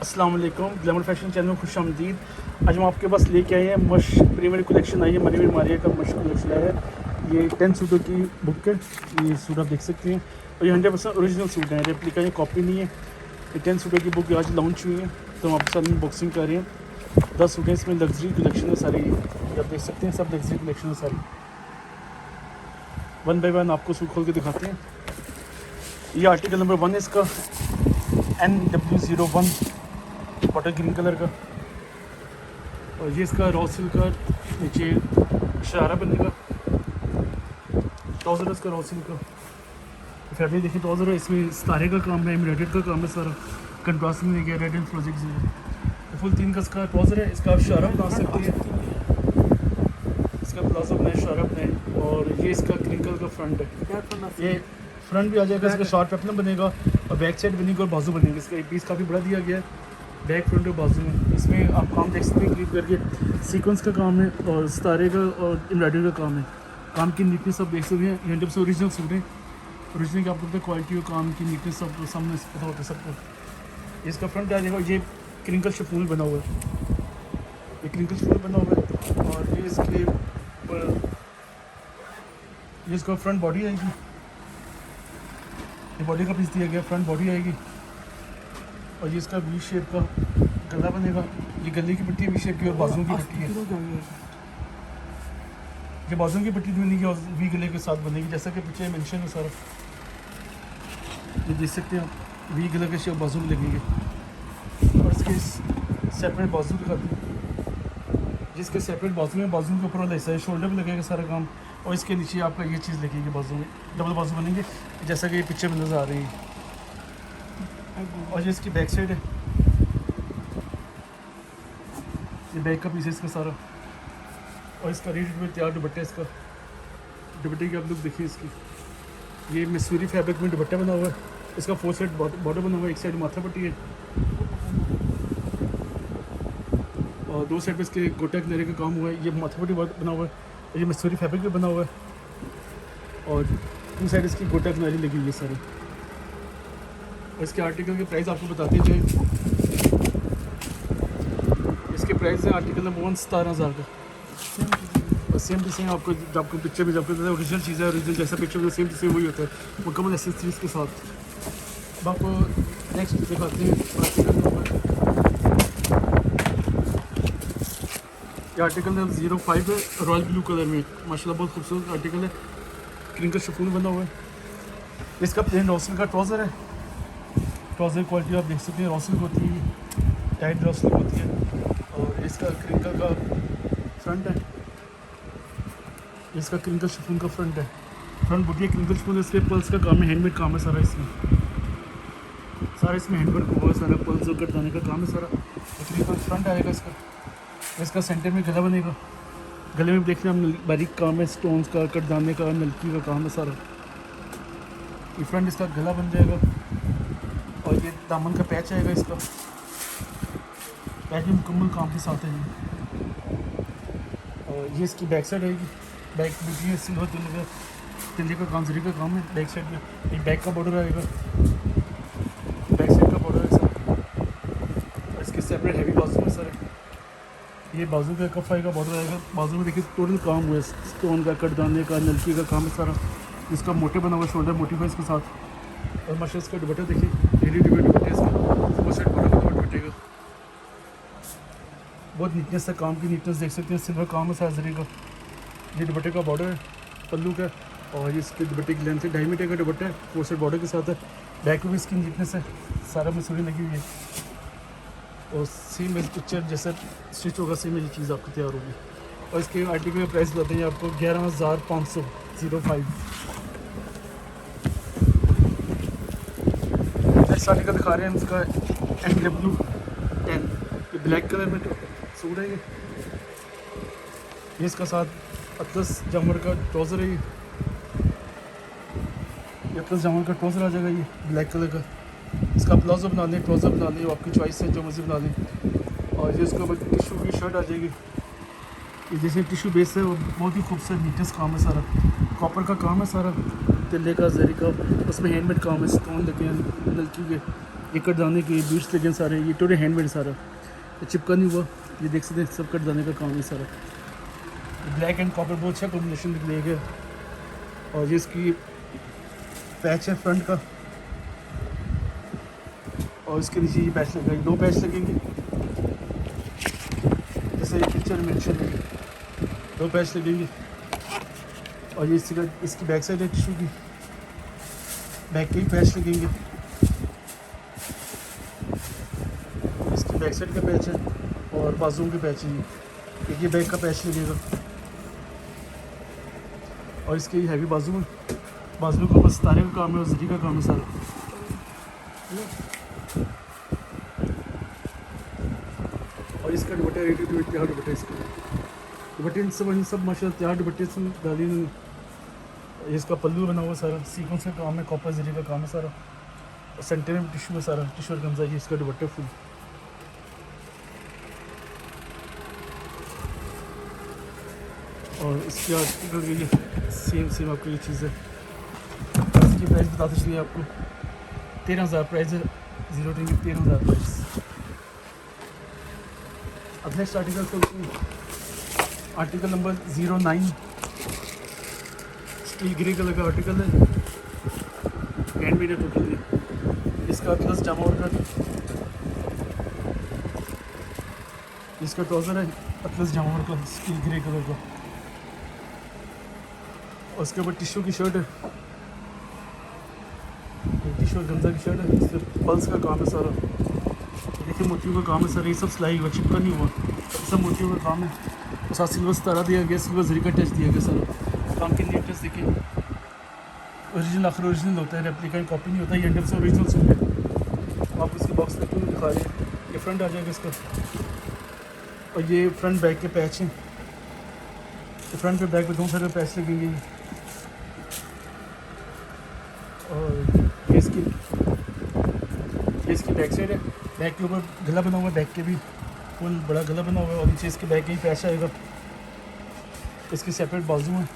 अस्सलाम वालेकुम, glamour fashion channel में खुश आमदीद। आज हम आपके पास लेके आए हैं मश प्रीमियर कलेक्शन आई है, मरीम मारिया का मश कलेक्शन आया है। ये 10 सूटों की बुक है। ये सूट आप देख सकते हैं और ये 100% ओरिजिनल सूट है, रेप्लिका या कॉपी नहीं है। ये 10 सूटों की बुक आज लॉन्च हुई है, तो हम आपके साथ अनबॉक्सिंग कर रहे हैं। 10 सूटें इसमें लग्जरी कलेक्शन है सारी, ये आप देख सकते हैं, सब लग्जरी कलेक्शन है सारी। वन बाई वन आपको सूट खोल के दिखाते हैं। ये आर्टिकल नंबर 1 है इसका, NW01 वाटर ग्रीन कलर का, और ये इसका रॉ सिल्क का नीचे शरारा बनेगा। ट्राउज़र इसका रॉ सिल्क का फैब्रिक देखिए, ट्राउज़र है इसमें सितारे का काम है, एम्ब्रॉयडर्ड का काम है सारा, कंट्रास्ट में देखिए रेड एंड प्रोजेक्ट है। फुल 3 का इसका ट्राउज़र है। इसका आप शरारा बना सकते हैं, इसका प्लाजो बनाए, शरारा बनाए। और ये इसका क्रिंकल का फ्रंट है, ये फ्रंट भी आ जाएगा, इसका शॉर्ट पेपलम बनेगा और बैक साइड बनेगा और बाजू बनेगा। इसका पीस काफ़ी बड़ा दिया गया है, बैक फ्रंट और बाजू में। इसमें आप काम देख सकते हैं, क्लिप करके सीक्वेंस का काम है और सितारे का और एम्ब्रॉयडरी का काम है। काम की नीटनेस आप देख सकते हैं, ये 100% ओरिजिनल सूट है। ओरिजिनल की आपको पता है क्वालिटी और काम की नीटनेस सब सामने पता होता है सबको। इसका फ्रंट आ जाएगा, ये क्रिंकल शफूल बना हुआ है, ये क्रिंकल शफूल बना हुआ है। और ये इसके ये इसका फ्रंट बॉडी आएगी, ये बॉडी का पीस दिया गया, फ्रंट बॉडी आएगी। और ये इसका वी शेप का गला बनेगा, ये गले की पट्टी वी शेप की और बाजू की पट्टी है। ये बाजू की पट्टी बनेगी और वी गले के साथ बनेगी, जैसा कि पीछे मेंशन है सारा। ये देख सकते हैं आप, वी गले के शेप बाजू में लगेंगे। और इसके सेपरेट बाजू दिखाते हैं, जिसके सेपरेट बाजू में, बाजू के ऊपर वाला हिस्सा है, शोल्डर भी लगेगा सारा काम। और इसके नीचे आपका ये चीज़ लगेगी बाजू में, डबल बाजू बनेंगे, जैसा कि ये पिक्चर में नज़र आ रही है। और ये इसकी बैक साइड है, ये बैक का पीस है इसका सारा। और इसका रेडी में तैयार दुपट्टा, इसका दुपट्टे की आप लोग देखिए इसकी, ये मसूरी फैब्रिक में दुपट्टा बना हुआ है। इसका 4 साइड बॉर्डर बना हुआ है, एक साइड माथा पट्टी है और 2 साइड पे इसके गोटा किनारे का काम हुआ है। ये माथा पट्टी बना हुआ है, ये मसूरी फैब्रिक भी बना हुआ है और 2 साइड इसकी गोटा किनारी लगी हुई है सारी। और इसके आर्टिकल के प्राइस आपको बताते जाए, इसके प्राइस है आर्टिकल नंबर 1 17,000 का। और सेम टू सेम आपको, जब आपको पिक्चर में, जब ओरिजिनल चीज़ है, ओरिजिनल जैसा पिक्चर में सेम टू सेम वही होता है, मुकम्मल एक्सेसरीज के साथ। अब आपको नेक्स्ट दिखाते हैं आर्टिकल नंबर, ये आर्टिकल नंबर 05 है, रॉयल ब्लू कलर में, माशाल्लाह बहुत खूबसूरत आर्टिकल है, क्रिंकल शिफॉन बना हुआ है। इसका प्लेन रॉसल का ट्राउज़र है, ट्राउज़र क्वालिटी आप देख सकते हैं, रॉसल होती है, टाइट रॉसल होती है। और इसका क्रिंकल का फ्रंट है, इसका क्रिंकल शिफॉन का फ्रंट है, फ्रंट बुटी है, क्रिंकल शिफॉन। इसके पल्स का काम है, हैंडमेड काम है सारा इसमें, सारा इसमें हैंडवर्क हुआ है सारा, पल्स और कटाने का काम है सारा। क्रिंकल फ्रंट आएगा इसका। इसका सेंटर में गला बनेगा, गले में देख रहे हैं हम बारीक काम है, स्टोन्स का, कटदाने का, नलकी का काम है सारा। ये फ्रंट इसका गला बन जाएगा और ये दामन का पैच आएगा, इसका पैच भी मुकम्मल काम के साथ है ये। और ये इसकी बैक साइड आएगी, बैक ब्यूटी है, सिल्वर तिल्ले का काम, जरी का काम है बैक साइड में। एक बैक का बॉर्डर आएगा, बैक साइड का बॉर्डर है सर। और इसके सेपरेट हैवी बाजू है सर, ये बाजू का कफ आएगा, बॉर्डर आएगा। बाजू में देखिए टोटल काम हुआ है, स्टोन का, कटदाने का, नलकी का काम है सारा। इसका मोटे बना हुआ, शोल्डर मोटिव है इसके साथ। और माशा इसका दुपट्टा देखिए, रेडी दुपट्टा इसका, वो सेट बड़ा दुपट्टे का, बहुत नीटनेस है, काम की नीटनेस देख सकते हैं, सिल्वर काम है साजरी का। ये दुपट्टे का बॉर्डर है पल्लू का, और ये इसके दुपट्टे की लेंथ है 2.5 मीटर का दुपट्टा है, 4 साइड बॉर्डर के साथ है। बैक में भी इसकी नीटनेस है, सारा मसूरी लगी हुई है। और सेम इस पिक्चर जैसा स्टिच होगा, सेम ये चीज़ आपको तैयार होगी। और इसके आर्टिकल का प्राइस बताते हैं आपको 11,500 05। नेक्स्ट आर्टिकल दिखा रहे हैं इसका NW10, ये ब्लैक कलर में सूट है। ये इसका साथ अतलस जामर का ट्राउज़र है, ये अतलस जामर का ट्राउज़र आ जाएगा, ये ब्लैक कलर का। इसका प्लाजो बना लें, ट्राउज़र बना लें, आपकी चॉइस है, जो मर्जी बना लें। और ये इसके ऊपर टिशू की शर्ट आ जाएगी, ये जैसे टिशू बेस है, और बहुत ही खूबसूरत नीटनेस काम है सारा, कॉपर का काम है सारा, तिल्ले का, जरी का, उसमें हैंडमेड काम है, स्टोन लगे हैं नलकी के। ये कटदाने के बीट्स लगे सारे, ये टोटल हैंडमेड सारा, ये चिपका नहीं हुआ। ये देख सकते हैं सब कटदाने का काम है सारा। ब्लैक एंड कॉपर बहुत अच्छा कॉम्बिनेशन दिया गया। और ये इसकी पैच है फ्रंट का, और इसके नीचे ये पैच लगेंगे, 2 पैच लगेंगे जैसे ये पिक्चर में मेंशन है, 2 पैच लगेंगे। और ये इसकी बैक साइड है टिश्यू की, बैक के ही पैच लगेंगे। इसकी बैक साइड का पैच है और बाजुओं के पैच है, ये बैक का पैच लगेगा। और इसके हैवी बाजू में, बाजू को बस तारे का काम है और जरी का काम है सारा। और इसका दुपट्टा रेडी टू वेयर तैयार दुपट्टा, इसका दुपट्टे सब माशाल्लाह तैयार दुपट्टे से डाली। इसका पल्लू बना हुआ सारा, सीक्वेंस का काम है, कॉपर जरी का काम है सारा। और सेंटर में टिश्यू है सारा, टिश्यू और गमजा। ये इसका दुपट्टा फुल। और इसके आर्टिकल ये सेम आपको ये चीज़ है। इसकी प्राइस बताते चलिए आपको, 13,000 प्राइस है, 0 टिंग 13,000 प्राइस। अब next article article number 09 steel grey colour का आर्टिकल है, हैंडमेड है टोटली। इसका प्लस जामा और इसका ट्राउज़र है प्लस जामा और का स्टील ग्रे कलर का। और उसके ऊपर टिश्यू की शर्ट है, टिश्यू और गंजा की शर्ट है। इससे पल्स का काम है सारा, देखिए मोतियों का काम है सारा। ये सब सिलाई हुआ, चिपका नहीं हुआ, सब मोतियों का काम है। और साथ सिल्वर सितारा दिया गया, सिल्वर जरी का टच दिया गया सारा। काम की नीटनेस देखिए, ओरिजिनल आखिर ओरिजिनल होता है, रेप्लिका कॉपी नहीं होता। ये अंदर से ओरिजिनल सूट है। आप इसकी बॉक्स लेके दिखा रहे हैं, ये फ्रंट आ जाएगा इसका। और ये फ्रंट बैक के पैच हैं, तो फ्रंट पे बैक पे 2 सारे पैच लगेंगे। और ये इसकी बैक साइड है, बैक के ऊपर गला बना हुआ है, बैक के भी फुल बड़ा गला बना हुआ है। और नीचे इसके बैक के ही पैच आएगा। इसकी सेपरेट बाजू है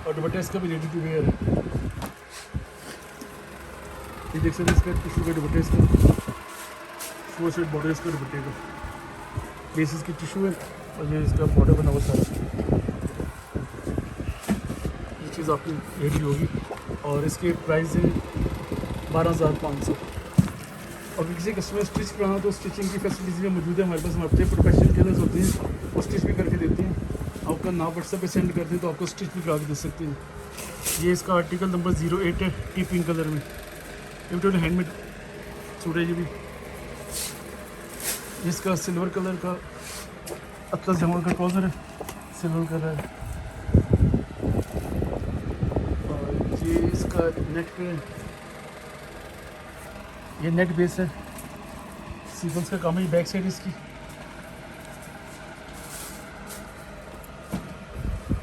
और दुपट्टा इसका भी रेडी टू वेयर है। ये देख सकते हैं इसका टिश्यू का दुपट्टा, इसका 4 सेट बॉर्डर इसका दुपट्टे का। बेस इसकी टिश्यू है और ये इसका बॉर्डर बना हुआ सारा। ये चीज़ आपकी रेडी होगी। और इसके प्राइस है 12,500। और किसी कस्टमर स्टिच कराना तो स्टिचिंग की फैसिलिटीज़ भी मौजूद है हमारे पास। हम अपने प्रोफेशनल टेलर्स होते हैं, वो स्टिच भी करके देते हैं। आपका नाम व्हाट्सएप पे सेंड करते हैं तो आपको स्टिच भी करा के दे सकते हैं। ये इसका आर्टिकल नंबर 08 है, टी पिंक कलर में। ये टोटल हैंडमेड सूट है। ये भी इसका सिल्वर कलर का अतलस जमा का ट्राउज़र है, सिल्वर कलर है। और ये इसका नेक पे, ये नेट बेस है, सीक्वेंस का काम है। बैक साइड इसकी,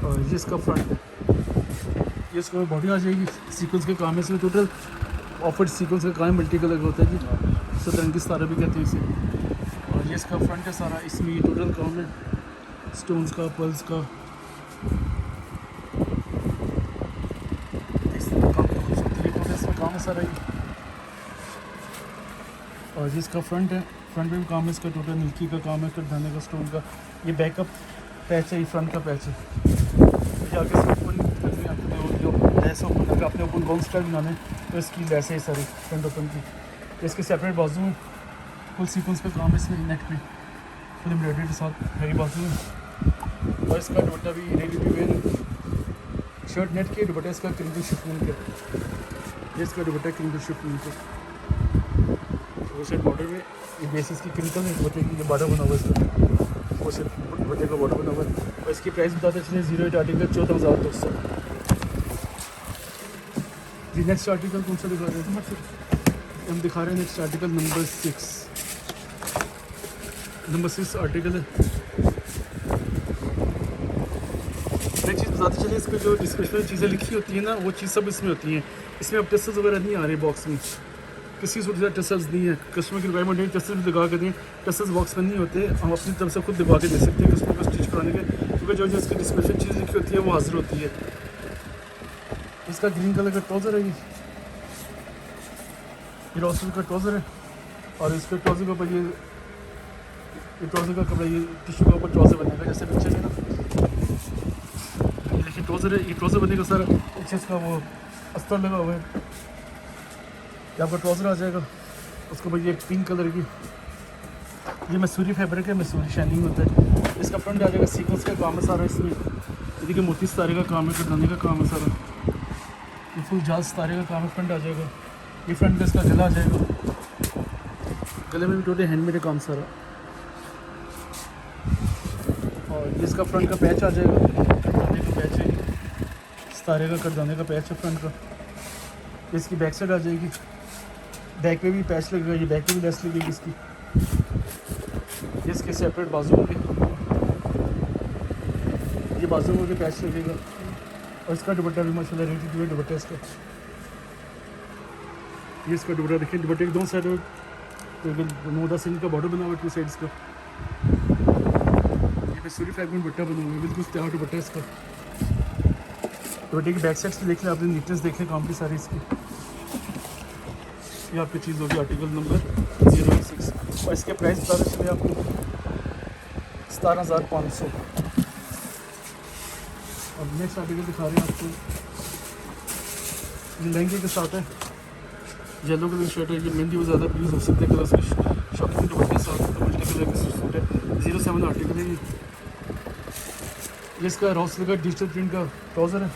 और ये इसका फ्रंट है। ये इसका बॉडी आ जाएगी, सीक्वेंस का काम है इसमें। टोटल ऑफर सीक्वेंस का काम मल्टी कलर का होता है जी, सतरंगी सितारा भी कहते हैं इसे। और ये इसका फ्रंट है सारा, इसमें ये टोटल काम है स्टोन्स का, पर्ल्स का। इसमें काम है सारा ये। और जिसका फ्रंट है, फ्रंट में भी काम है इसका। टोटल मिल्की का काम है, कटदाने का, स्टोन का। ये बैकअप पैच है, ये फ्रंट का पैच है। ये आगे से ओपन करनी है, अपने जो लेस ओपन करके अपने ओपन बाउंड स्टाइल बनाने तो इसकी लेस है सारी फ्रंट ओपन की। इसके सेपरेट बाजू में फुल सीक्वेंस का काम है इसमें, नेक पे फुल एम्ब्रॉयडरी के साथ हैवी बाजू में। और इसका दुपट्टा भी रेडी टू वेयर है। शर्ट नेट की, दुपट्टा इसका क्रिंकल शिफॉन का। ये इसका दुपट्टा क्रिंकल शिफॉन का। वो सेट बॉर्डर में ये बेसिस की क्रिंकल है, दुपट्टे की ये बॉर्डर बना हुआ है इसका। वो सेट दुपट्टे का बॉर्डर बना हुआ है। और इसकी प्राइस बताते चलिए 08 आर्टिकल 14,200। जी नेक्स्ट आर्टिकल कौन सा दिखा रहे हैं? हम दिखा रहे हैं नेक्स्ट आर्टिकल नंबर 6 आर्टिकल है। मैं चीज़ बताते चलिए, इसमें जो डिस्क्रिप्शन चीज़ें लिखी होती हैं ना, वो चीज़ सब इसमें होती हैं। इसमें अब टसल्स वगैरह नहीं आ रहे बॉक्स में, किसी सूट से टसल्स नहीं है। कस्टमर की रिक्वायरमेंट है टसल्स लगा के दें, टसल्स बॉक्स में नहीं होते। हम अपनी तरफ से खुद दिखा के दे सकते हैं कस्टमर को स्टिच कराने के, क्योंकि जो इसकी डिस्क्रिप्शन चीज़ लिखी होती है वो हाजिर होती है। इसका ग्रीन कलर का ट्राउज़र है, ये रॉसल का ट्राउज़र है और इसके ट्राउज़र के ऊपर ये ट्राउज़र का कपड़ा ये टिश्यू के ऊपर ट्राउज़र बनेगा जैसे पिक्चर है ना। ये देखिए ट्राउज़र है, ये ट्राउज़र बनेगा सर। पीछे इसका वो अस्तर लगा हुआ है। ये आपका ट्राउज़र आ जाएगा, उसके ऊपर ये पिंक कलर की ये मैसूरी फैब्रिक है, मैसूरी शाइनिंग होता है। इसका फ्रंट आ जाएगा, सीक्वेंस का काम है सारा इसमें। देखिए मोती सितारे का काम है, कटवाने का काम है सारा। ये फुल जाल सितारे का काम है, फ्रंट आ जाएगा। ये फ्रंट का इसका गला आ जाएगा, गले में भी टोटल हैंडमेड काम सारा। और ये इसका फ्रंट का पैच आ जाएगा, कटवाने का पैच है, सितारे का कटवाने का पैच है फ्रंट का। इसकी बैक साइड आ जाएगी, बैक पे भी पैच लगेगा, ये बैक पे भी लेस लगेगी इसकी। ये इसके सेपरेट बाजू होंगे, ये बाजू में भी पैच लगेगा। और इसका दुपट्टा भी माशाल्लाह रेडी टू वेयर दुपट्टा इसका। ये इसका दुपट्टा देखिए, दुपट्टे के दोनों साइड 9-10 इंच का बॉर्डर बना हुआ है, 2 साइड्स का। ये मैसूरी फैब्रिक में दुपट्टा बना हुआ है, बिल्कुल तैयार दुपट्टा इसका। दुपट्टे की बैक साइड से देख लें, आपने नीटनेस देख लें काम की सारी इसकी। ये आपकी चीज़ होगी आर्टिकल नंबर 06 और इसके प्राइस बता चले आपको 17,500। अब नेक्स्ट आर्टिकल दिखा रहे हैं आपको, ये लहंगे के साथ है, येलो कलर की शर्ट है। ये मेहंदी वो ज़्यादा यूज़ हो सकते हैं कलर्स की, शॉपिंग दुपट्टे के साथ मल्टी कलर की सूट है। 07 आर्टिकल है ये इसका रॉ सिल्क का डिजिटल प्रिंट का ट्राउज़र है।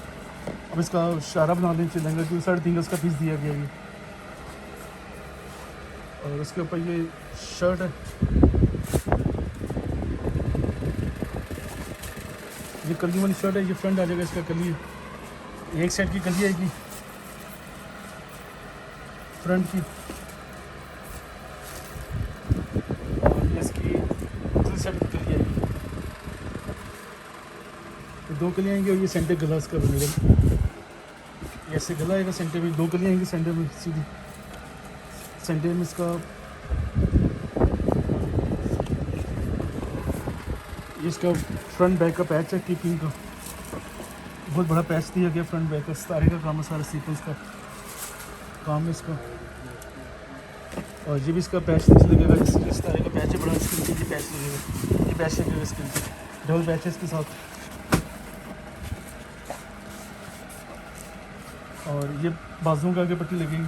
अब इसका शारा बना लें, लहंगा की 3.5 गज का पीस दिया गया ये। और उसके ऊपर ये शर्ट है, ये कली वाली शर्ट है। ये फ्रंट आ जाएगा इसका कली, एक साइड की कली आएगी फ्रंट की, और ये इसकी दूसरी साइड की कली आएगी। तो 2 कलियाँ आएंगी और ये सेंटर गला इसका बनेगा। ऐसे गला आएगा, सेंटर में 2 कलियाँ आएंगी सेंटर में सीधी। सेंटर में इसका इसका फ्रंट बैक का पैच है कीपिंग का, बहुत बड़ा पैच दिया गया फ्रंट बैक का। सितारे का काम है सारा, सीक्वेंस का काम है इसका। और ये भी इसका पैच नीचे लगेगा, जिसके सितारे का पैच है बड़ा, इसके नीचे भी पैच लगेगा, ये पैच लगेगा इसके नीचे, डबल पैच है इसके साथ। और ये बाजुओं के आगे पट्टी लगेगी,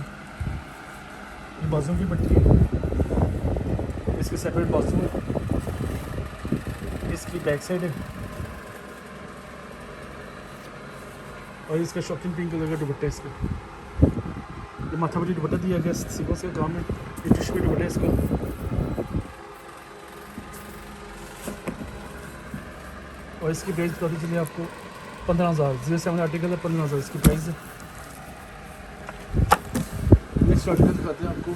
ये बाजुओं की पट्टी है, इसके सेपरेट बाजू है, इसकी बैक साइड है। और इसका शॉकिंग पिंक कलर का दुपट्टा है इसका। ये माथा पट्टी दुपट्टा दिया गया, सीक्वेंस का काम है। ये टिश्यू का दुपट्टा है इसका। और इसकी प्राइस बताते चलिए आपको 15,000। 07 आर्टिकल है, 15,000 इसकी प्राइस है। नेक्स्ट आर्टिकल दिखाते हैं आपको,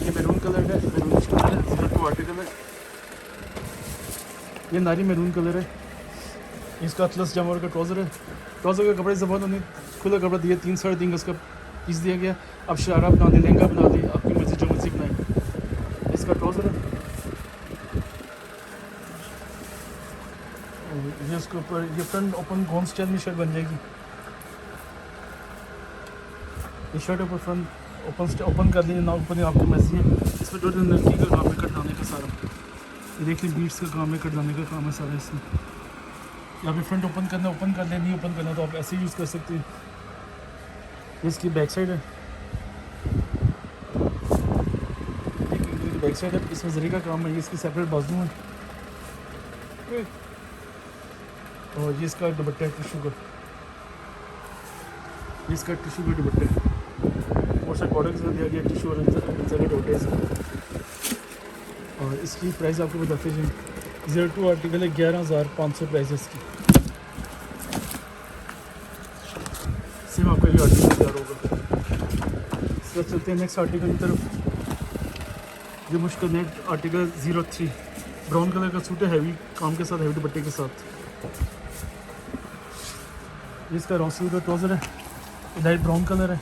ये मैरून कलर है, मैरून कलर है, 02 आर्टिकल है। ये नारी मैरून कलर है, इसका अतलस जमर का ट्राउज़र है। ट्राउज़र का कपड़े ज़बरदस्त उन्हें खुला कपड़ा दिया, 3-3.5 गज का पीस दिया गया। अब शरारा बना दें, लहंगा बना दें, आपकी मर्ज़ी जो मर्ज़ी बनाएं। इसका ट्राउज़र है, ये उसके ऊपर ये फ्रंट ओपन गोन स्टाइल में शर्ट बन जाएगी। ये शर्ट ऊपर फ्रंट ओपन कर लीजिए, ना ओपन आपकी मर्ज़ी है। इसमें टोटल नलकी का काम है, कटवाने का सारा। ये देखिए बीट्स का काम है, कटवाने का काम है सारा इसमें। यहाँ पे फ्रंट ओपन करना ओपन कर लें, नहीं ओपन करना तो आप ऐसे यूज़ कर सकते हैं। इसकी बैक साइड है, बैक साइड है, इसमें जरी का काम है। ये इसकी सेपरेट बाजू है। और ये इसका दुपट्टा है टिश्यू का, ये इसका टिश्यू का दुपट्टा है, और साइड बॉर्डर के साथ दिया गया टिश्यू और जरी दुपट्टा है इसका। और इसकी प्राइस आपको बताते हैं, 02 आर्टिकल है, 11,500 प्राइस है इसकी। सेम आपका ये आर्टिकल तैयार होगा। इसके बाद चलते हैं नेक्स्ट आर्टिकल की तरफ। ये मुश्किल नेट आर्टिकल 03 ब्राउन कलर का सूट है, हैवी काम के साथ, हैवी दुपट्टे के साथ। इसका रॉसल का ट्राउज़र है, लाइट ब्राउन कलर है।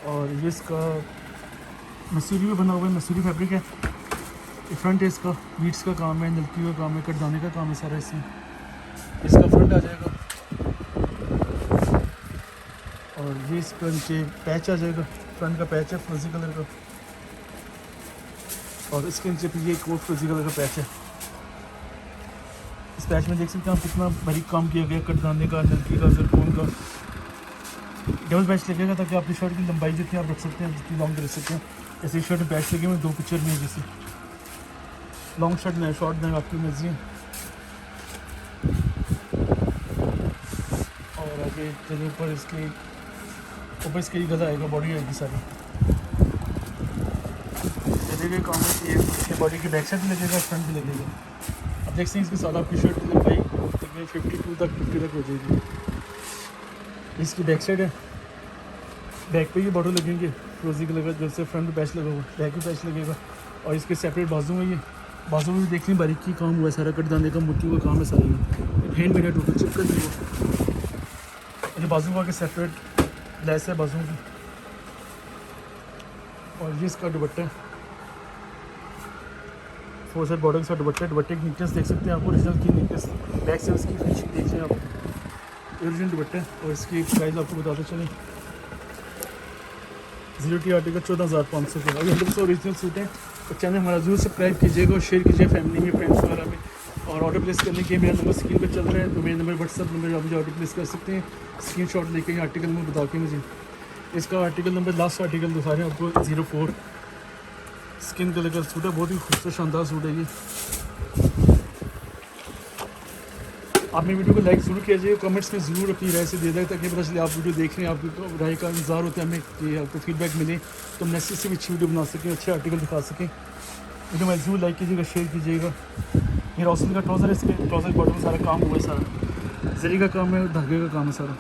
और ये इसका मसूरी में बना हुआ है, मसूरी फैब्रिक है। फ्रंट है इसका, बीट्स का काम है, नलकी का काम है, कटदाने का काम है सारा इसमें। इसका फ्रंट आ जाएगा, ये इसका नीचे पैच आ जाएगा, फ्रंट का पैच है फ्रोजी कलर का, और इसके नीचे भी ये एक और फ्रोजी कलर का पैच है। इस पैच में देख सकते हैं आप कितना बारीक काम किया गया, कटदाने का, नलकी का, जरकोन का। डबल पैच लगेगा ताकि आपकी शर्ट की लंबाई जितनी आप रख सकते हैं, जितनी लॉन्ग रख सकते हैं। ऐसे शर्ट में पैच लगे हुए 2 पिक्चर में, जैसे लॉन्ग शर्ट में शॉर्ट में आपकी मर्जी है। और आगे चलिए ऊपर इसके गला आएगा, बॉडी आएगी सारी। चलिए काम है ये इसके बॉडी की बैक साइड भी लगेगा, फ्रंट भी लगेगा। अब देखते हैं इसके साथ आपकी शर्ट की लंबाई तकरीबन 52 तक 50 तक हो जाएगी। इसकी बैक साइड है, बैक पे ये बॉर्डर लगेंगे फ्रोजी कलर का, जैसे फ्रंट पैच लगा हुआ, बैक भी पैच लगेगा। और इसके सेपरेट बाजू में, ये बाजू में भी देखने बारीकी काम हुआ है सारा, कटदाने का मोती का काम है सारा, ये हैंड मेड है टोटल, चिपका नहीं हुआ। ये बाजू का के सेपरेट लेस है बाजू की। और ये इसका दुपट्टा है, 4 साइड बॉर्डर के साथ दुपट्टे की नीटनेस देख सकते हैं आप, ओरिजिनल की नीटनेस। बैक से इसकी फिनिशिंग देख लें आप, ओरिजिनल दुपट्टा है। और इसकी प्राइस आपको बताते चलें, 0T आर्टिकल 14,500 का। अभी 100% ओरिजिनल सूट है। तो चैनल हमारा जरूर सब्सक्राइब कीजिएगा और शेयर कीजिए फैमिली में, फ्रेंड्स वगैरह में। और ऑर्डर प्लेस करने के मेरा नंबर स्क्रीन पर चल रहा है, तो मेरा नंबर व्हाट्सअप नंबर आप मुझे ऑर्डर प्लेस कर सकते हैं। स्क्रीनशॉट लेके आर्टिकल में बता के मुझे इसका आर्टिकल नंबर, लास्ट आर्टिकल दिखा रहे हैं आपको, 04 स्किन कलर का सूट है, बहुत ही खूबसूरत शानदार सूट है ये। आपने वीडियो को लाइक ज़रूर कीजिए, कमेंट्स में ज़रूर अपनी राय से दे दें ताकि पता चले आप वीडियो देख रहे हैं, आपकी राय का इंतजार होता है हमें कि आपको फीडबैक मिले, तो हम नेक्स्ट से भी अच्छी वीडियो बना सकें, अच्छे आर्टिकल दिखा सकें। वीडियो में ज़रूर लाइक कीजिएगा, शेयर कीजिएगा। ये रॉसल का ट्राउज़र है, इसके ट्राउज़र के बॉटम में सारा काम हुआ है, सारा जरी का काम है, धागे का काम है सारा।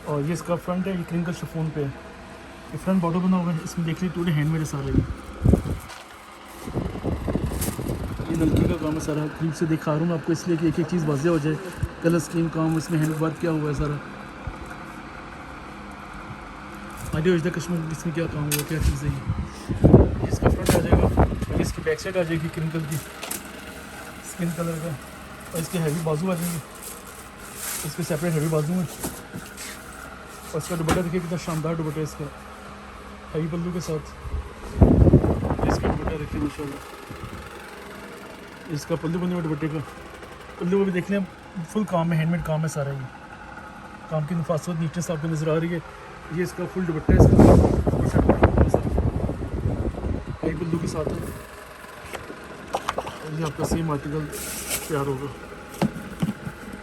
और ये इसका फ्रंट है, ये क्रिंकल शिफॉन पे है, ये फ्रंट बॉर्डर बना हुआ है, इसमें देख लीजिए टूटे हैंडमेड है सारा। ये नलकी का काम है सारा, क्लिप से दिखा रहा हूँ मैं आपको इसलिए कि एक एक चीज़ वाज़ेह हो जाए। कलर स्कीम काम, इसमें हैंड वर्क क्या हुआ है सारा। आइडिया इज द कश्मीर, इसमें क्या काम हुआ, क्या चीज़ है ये। इसका फ्रंट आ जाएगा और इसकी बैक साइड आ जाएगी क्रिंकल की, स्किन कलर का। और इसके हैवी बाजू आ जाएंगे, इसके सेपरेट हैवी बाजू हैं। और इसका दुपट्टा देखिए कितना शानदार दुपट्टा है इसका, हैवी पल्लू के साथ। इसका दुपट्टा देखिए माशाल्लाह, इसका पल्लू बने हुए दुपट्टे का, पल्लू को भी देखने फुल काम है, हैंडमेड काम है सारा। ये काम की नफासत नीटनेस आपको नज़र आ रही है। ये इसका फुल दुपट्टा है, इसका हैवी पल्लू के साथ है। ये आपका सेम आर्टिकल तैयार होगा।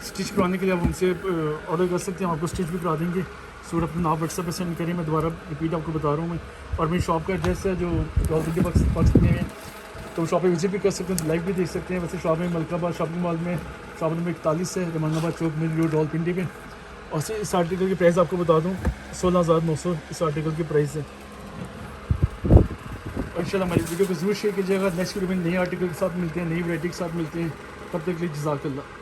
स्टिच करवाने के लिए आप हमसे ऑर्डर कर सकते हैं, हम आपको स्टिच भी करा देंगे। सूट अपना नाम व्हाट्सएप पर सेंड करिए, मैं दोबारा रिपीट आपको बता रहा हूँ मैं। और मेरी शॉप का एड्रेस है जो रावलपिंडी पाकिस्तान में, तो शॉप पे विजिट भी कर सकते हैं, लाइव भी देख सकते हैं। वैसे शॉप में मलकाबाद शॉपिंग मॉल में शॉप नंबर 41 है, रमानाबाद चौक में रोड रावलपिंडी में। और इस आर्टिकल की प्राइस आपको बता दूँ 16,900 इस आर्टिकल की प्राइस है। और इंशाल्लाह हमारी वीडियो को जरूर शेयर कीजिएगा। नेक्स्ट वीडियो में नए आर्टिकल के साथ मिलते हैं, नई वैरायटी के साथ मिलते हैं। तब तक के लिए जज़ाकल्लाह।